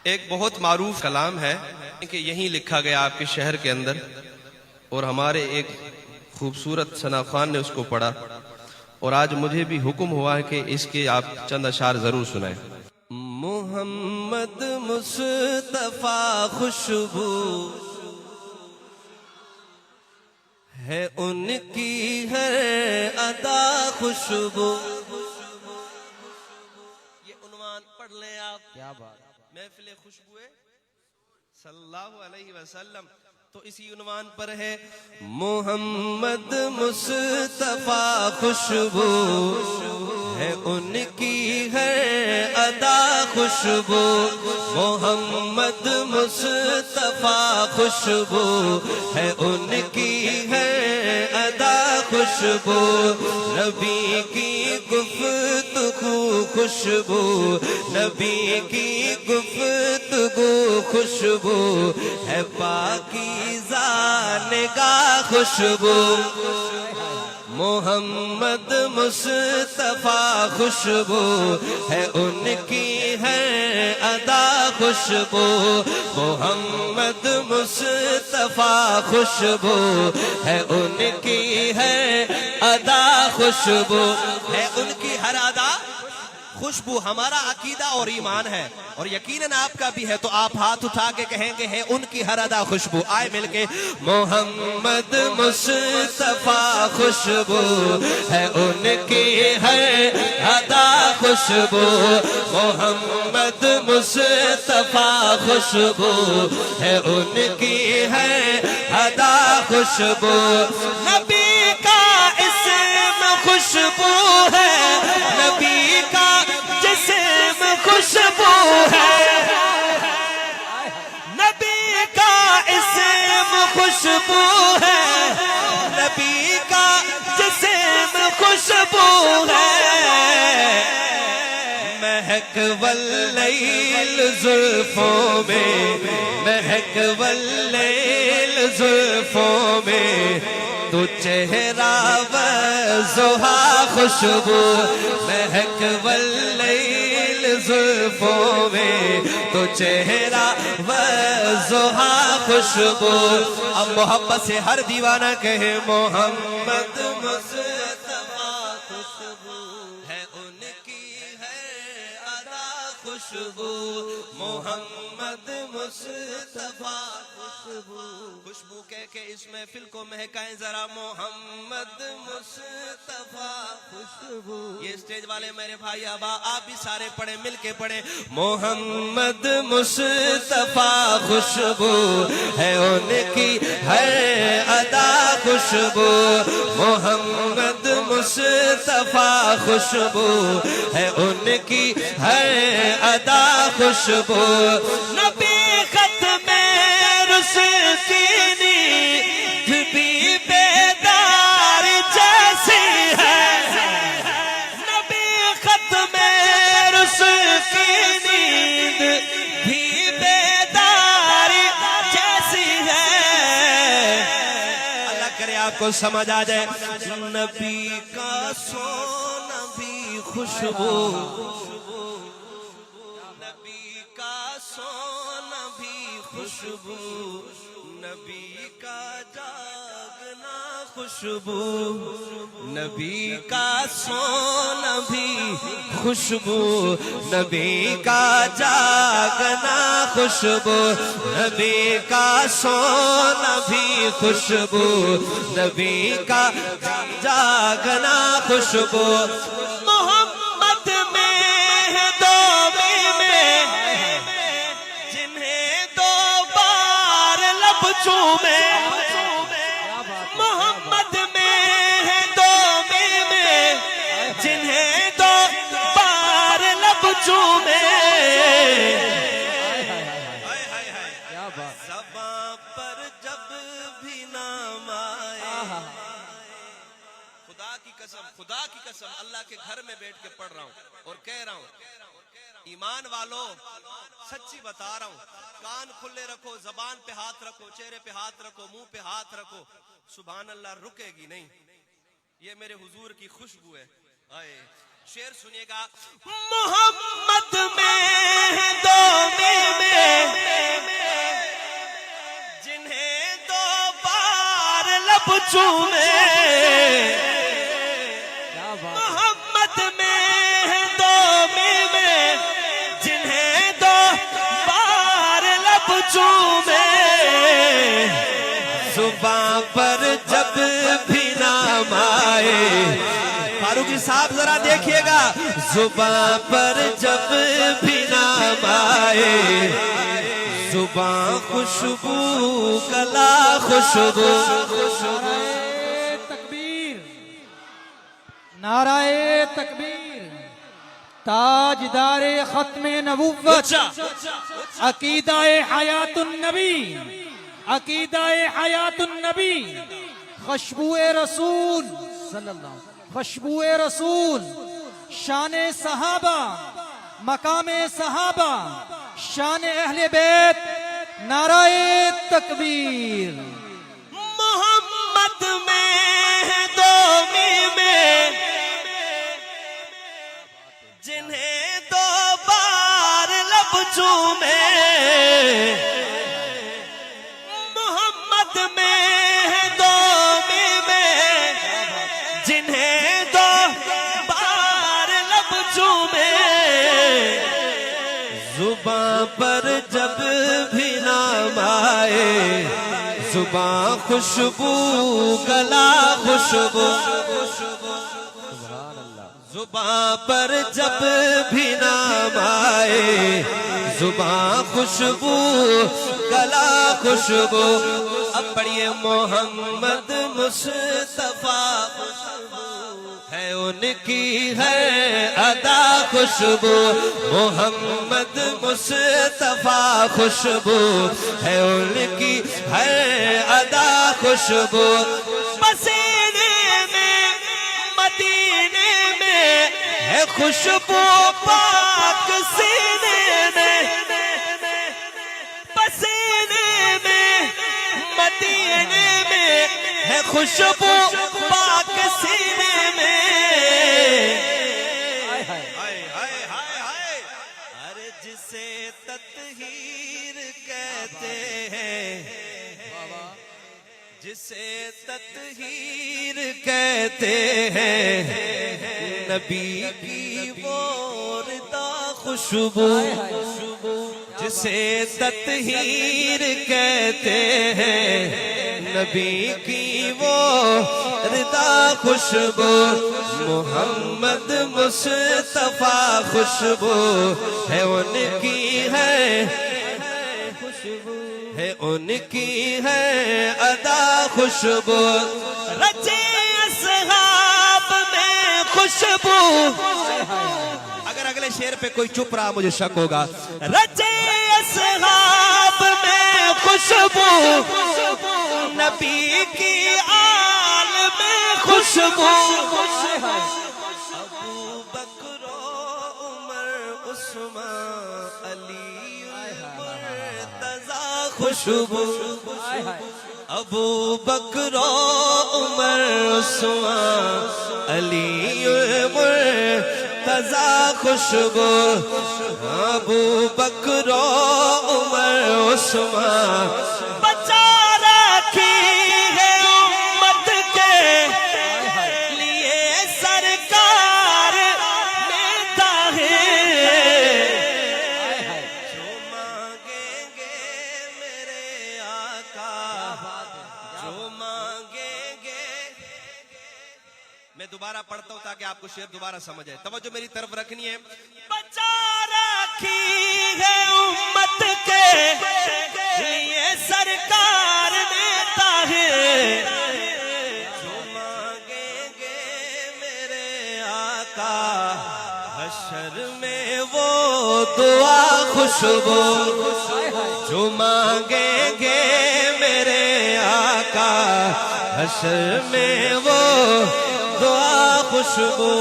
ایک بہت معروف کلام ہے کہ یہیں لکھا گیا آپ کے شہر کے اندر، اور ہمارے ایک خوبصورت ثنا خان نے اس کو پڑھا، اور آج مجھے بھی حکم ہوا ہے کہ اس کے آپ چند اشعار ضرور سنائیں۔ محمد مصطفیٰ خوشبو ہے ان کی ہر ادا خوشبو۔ یہ عنوان پڑھ لیں آپ، کیا بات، محفل خوشبو صلی اللہ علیہ وسلم، تو اسی عنوان پر ہے محمد مصطفیٰ خوشبو ہے ان کی ہر ادا خوشبو۔ محمد مصطفیٰ خوشبو ہے ان کی ہر ادا خوشبو۔ نبی کی گفتگو خوشبو، نبی کی گفتگو خوشبو ہے، پاکیزہ نگاہ خوشبو۔ محمد مصطفیٰ خوشبو ہے ان کی ہے ادا خوشبو۔ محمد مصطفیٰ خوشبو ہے ان کی ہے ادا خوشبو، ہے ان کی ہر ادا خوشبو۔ ہمارا عقیدہ اور ایمان ہے، اور یقیناً آپ کا بھی ہے، تو آپ ہاتھ اٹھا کے کہیں گے ہے ان کی ہر ادا خوشبو۔ آئے مل کے، محمد مصطفیٰ خوشبو ہے ان کی ہر ادا خوشبو۔ محمد مصطفیٰ خوشبو ہے ان کی ہے ادا خوشبو۔ نبی کا اسم خوشبو ہے، نبی کا جسم خوشبو ہے، نبی کا اسم خوشبو ہے، نبی کا جسم خوشبو ہے۔ مہک واللیل زلفوں میں، مہک واللیل زلفوں میں، تو چہرہ والضحیٰ خوشبو۔ مہک واللیل زلفوں میں، تو چہرہ والضحیٰ خوشبو۔ اب محبت سے ہر دیوانہ کہے محمد مصطفیٰ خوشبو ہے ان کی ہے ادا خوشبو۔ محمد مصطفیٰ خوشبو، خوشبو کہہ کے اس محفل کو مہکائیں ذرا، محمد مصطفیٰ خوشبو۔ یہ اسٹیج والے میرے بھائی ابا آپ بھی سارے پڑھیں، مل کے پڑھیں، محمد مصطفیٰ خوشبو ہے ان کی ہر ادا خوشبو۔ محمد مصطفیٰ خوشبو ہے ان کی ہر ادا خوشبو۔ نبی ختم رسول بھی بیدار جیسی ہے، نبی ختم رسول کی نیند بھی بیدار جیسی ہے۔ اللہ کرے آپ کو سمجھ آ جائے۔ نبی کا سونا بھی خوشبو، نبی کا سونا بھی خوشبو، نبی کا جاگنا خوشبو، نبی کا سونا بھی خوشبو، نبی کا جاگنا خوشبو، نبی کا سونا بھی خوشبو، نبی کا جاگنا خوشبو۔ محمد میں ہے دو میں جنہیں دو بار لب چومے، محمد میں ہے دو میں جنہیں دو بار لب چومے۔ زباں پر جب بھی نام آئے، خدا کی قسم، خدا کی قسم اللہ کے گھر میں بیٹھ کے پڑھ رہا ہوں اور کہہ رہا ہوں، ایمان والو سچی بتا رہا ہوں، کان کھلے رکھو، زبان پہ ہاتھ رکھو، چہرے پہ ہاتھ رکھو، منہ پہ ہاتھ رکھو، سبحان اللہ رکے گی نہیں، یہ میرے حضور کی خوشبو ہے۔ آئے شعر سنیے گا، محمد میں دو میں چومے محمد میں ہے دو میوے جنہیں دو بار لب چومے زباں پر جب بھی نام آئے فاروقی صاحب ذرا دیکھیے گا زباں پر جب بھی نام آئے زباں خوشبو گلا خوشبو تکبیر نعرہ تکبیر تاجدار ختم نبوت عقیدہ حیات النبی عقیدہ حیات النبی خوشبو رسول صلی اللہ خوشبو رسول شان صحابہ مقام صحابہ شان اہل بیت نعرہ تکبیر محمد میں ہے دو میوے جنہیں دو بار لب چومے محمد میں ہے دو میوے جنہیں دو بار لب چومے زباں پر جب بھی نام آئے زباں خوشبو گلا خوشبو زباں پر جب بھی نام آئے زباں خوشبو گلا خوشبو اب پڑھیے محمد مصطفیٰ ہے ان کی ہے ادا خوشبو محمد مصطفیٰ خوشبو ہے ان کی ہے ادا خوشبو پسینے میں مدینے میں ہے خوشبو پاک سینے میں پسینے میں مدینے میں ہے خوشبو پاک سینے میں ارے جسے تطہیر کہتے ہیں جسے تطہیر کہتے ہیں نبی کی وہ رضا خوشبو جسے تطہیر کہتے ہیں نبی کی وہ رضا خوشبو محمد مصطفیٰ خوشبو ہے ان کی ہے ان کی ہے ادا خوشبو رچے اصحاب میں خوشبو اگر اگلے شعر پہ کوئی چپ رہا مجھے شک ہوگا رچے اصحاب میں خوشبو نبی کی آل میں خوشبو ابو بکر و عمر عثمان علی خوشبو ابو بکر و عمر عثمان علی مرتضی خوشبو ابو بکر و عمر عثمان بچا رکھی ہے امت کے لیے سرکار میں طاہر جو مانگیں گے میرے آقا جو مانگیں گے میں دوبارہ پڑھتا ہوں تاکہ آپ کو شعر دوبارہ سمجھ آئے توجہ میری طرف رکھنی ہے بچا رکھی ہے امت کے لیے سرکار نے طاہر جو مانگیں گے میرے آقا حشر میں وہ دعا خوشبو جو مانگیں گے میرے آقا حشر میں وہ دعا خوشبو